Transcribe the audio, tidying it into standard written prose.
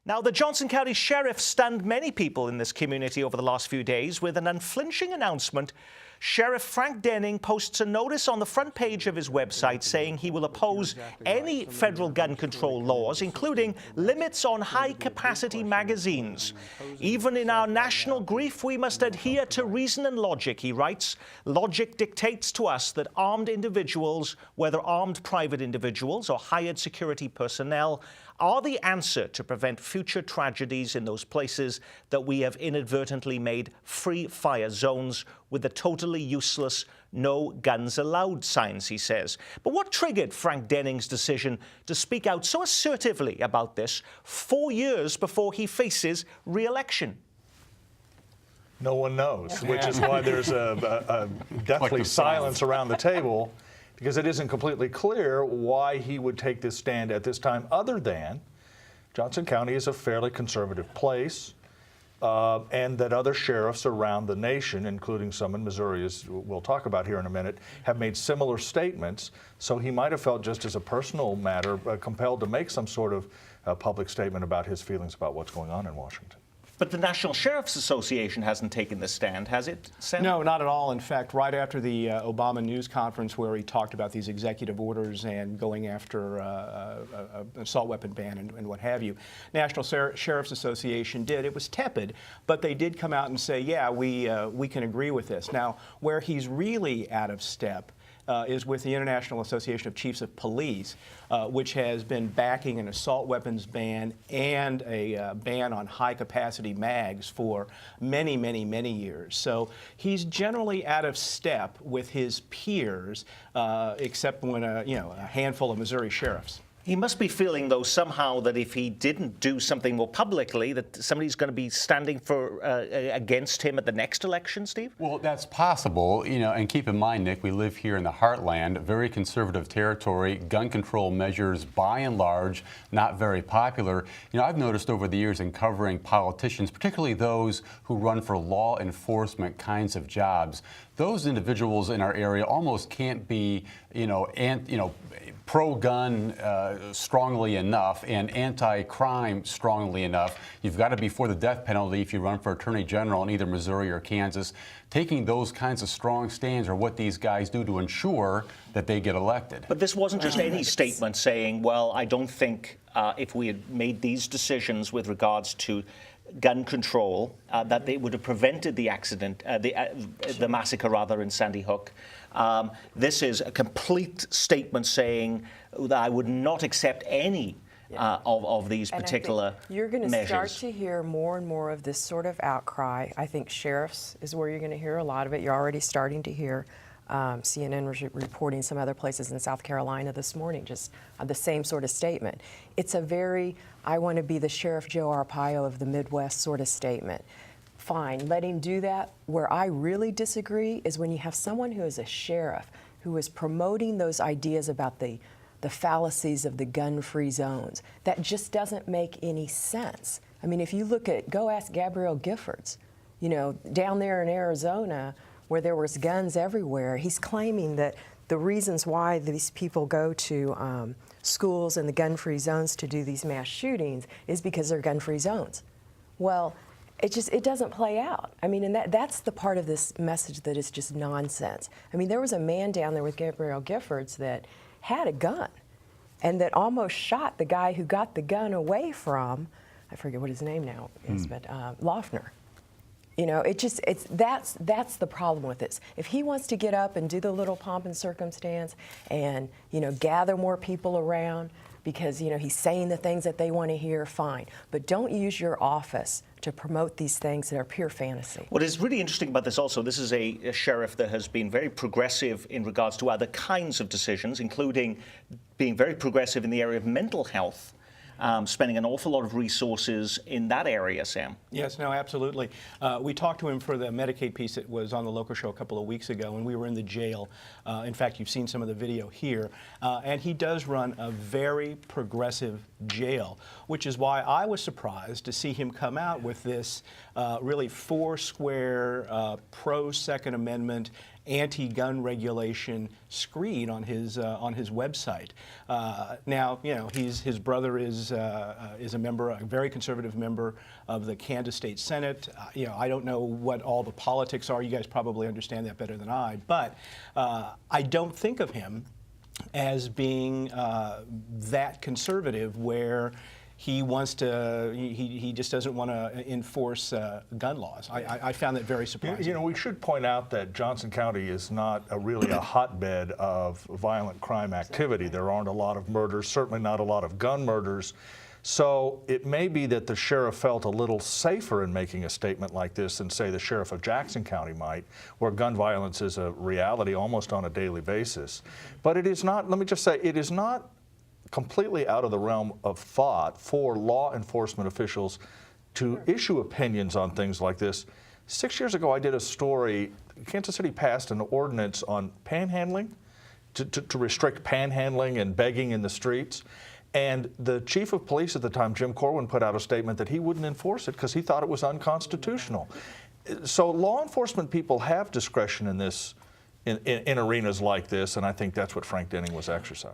Now, the Johnson County Sheriff stunned many people in this community over the last few days with an unflinching announcement. Sheriff Frank Denning posts a notice on the front page of his website saying he will oppose any federal gun control laws, including limits on high-capacity magazines. Even in our national grief, we must adhere to reason and logic, he writes. Logic dictates to us that armed individuals, whether armed private individuals or hired security personnel, are the answer to prevent future tragedies in those places that we have inadvertently made free fire zones with the totally useless no guns allowed signs, he says. But what triggered Frank Denning's decision to speak out so assertively about this 4 years before he faces re-election? No one knows, which is why there's a deathly silence around the table, because it isn't completely clear why he would take this stand at this time, other than Johnson County is a fairly conservative place, and that other sheriffs around the nation, including some in Missouri, as we'll talk about here in a minute, have made similar statements. So he might have felt, just as a personal matter, compelled to make some sort of public statement about his feelings about what's going on in Washington. But the National Sheriff's Association hasn't taken this stand, has it, Sam? No, not at all. In fact, right after the Obama news conference where he talked about these executive orders and going after an assault weapon ban and what have you, National Sheriff's Association did. It was tepid, but they did come out and say, yeah, we can agree with this. Now, where he's really out of step is with the International Association of Chiefs of Police, which has been backing an assault weapons ban and a ban on high-capacity mags for many, many, many years. So he's generally out of step with his peers, except when a handful of Missouri sheriffs. He must be feeling, though, somehow that if he didn't do something more publicly, that somebody's going to be standing for against him at the next election, Steve? Well, that's possible, and keep in mind, Nick, we live here in the heartland, very conservative territory, gun control measures, by and large, not very popular. I've noticed over the years in covering politicians, particularly those who run for law enforcement kinds of jobs, those individuals in our area almost can't be, pro-gun strongly enough and anti-crime strongly enough. You've got to be for the death penalty if you run for Attorney General in either Missouri or Kansas. Taking those kinds of strong stands are what these guys do to ensure that they get elected. But this wasn't just any statement saying, well, I don't think if we had made these decisions with regards to gun control, that they would have prevented the accident, the massacre rather, in Sandy Hook. This is a complete statement saying that I would not accept any of these particular measures. You're going to start to hear more and more of this sort of outcry. I think sheriffs is where you're going to hear a lot of it. You're already starting to hear CNN was reporting some other places in South Carolina this morning, just the same sort of statement. It's a very, I want to be the Sheriff Joe Arpaio of the Midwest sort of statement. Fine, let him do that. Where I really disagree is when you have someone who is a sheriff who is promoting those ideas about the fallacies of the gun-free zones. That just doesn't make any sense. I mean, if you look at, go ask Gabrielle Giffords, down there in Arizona, where there was guns everywhere, he's claiming that the reasons why these people go to schools in the gun-free zones to do these mass shootings is because they're gun-free zones. Well, it doesn't play out. I mean, and that's the part of this message that is just nonsense. I mean, there was a man down there with Gabrielle Giffords that had a gun and that almost shot the guy who got the gun away from, I forget what his name now is, but Loeffner. That's the problem with this. If he wants to get up and do the little pomp and circumstance and, gather more people around because, he's saying the things that they want to hear, fine. But don't use your office to promote these things that are pure fantasy. What is really interesting about this also, this is a sheriff that has been very progressive in regards to other kinds of decisions, including being very progressive in the area of mental health. Spending an awful lot of resources in that area, Sam. Yes, no, absolutely. We talked to him for the Medicaid piece that was on the local show a couple of weeks ago, and we were in the jail. In fact, you've seen some of the video here. And he does run a very progressive jail, which is why I was surprised to see him come out with this really four-square pro-Second Amendment anti-gun regulation screed on his website. Now, you know, his brother is a member, a very conservative member of the Kansas State Senate. You know, I don't know what all the politics are. You guys probably understand that better than I. But I don't think of him as being that conservative where he wants to, he just doesn't want to enforce gun laws. I found that very surprising. You know, we should point out that Johnson County is not really a hotbed of violent crime activity. There aren't a lot of murders, certainly not a lot of gun murders. So it may be that the sheriff felt a little safer in making a statement like this than, say, the sheriff of Jackson County might, where gun violence is a reality almost on a daily basis. But it is not, let me just say, it is not completely out of the realm of thought for law enforcement officials to issue opinions on things like this. 6 years ago, I did a story. Kansas City passed an ordinance on panhandling, to restrict panhandling and begging in the streets. And the chief of police at the time, Jim Corwin, put out a statement that he wouldn't enforce it because he thought it was unconstitutional. So law enforcement people have discretion in this, in arenas like this, and I think that's what Frank Denning was exercising.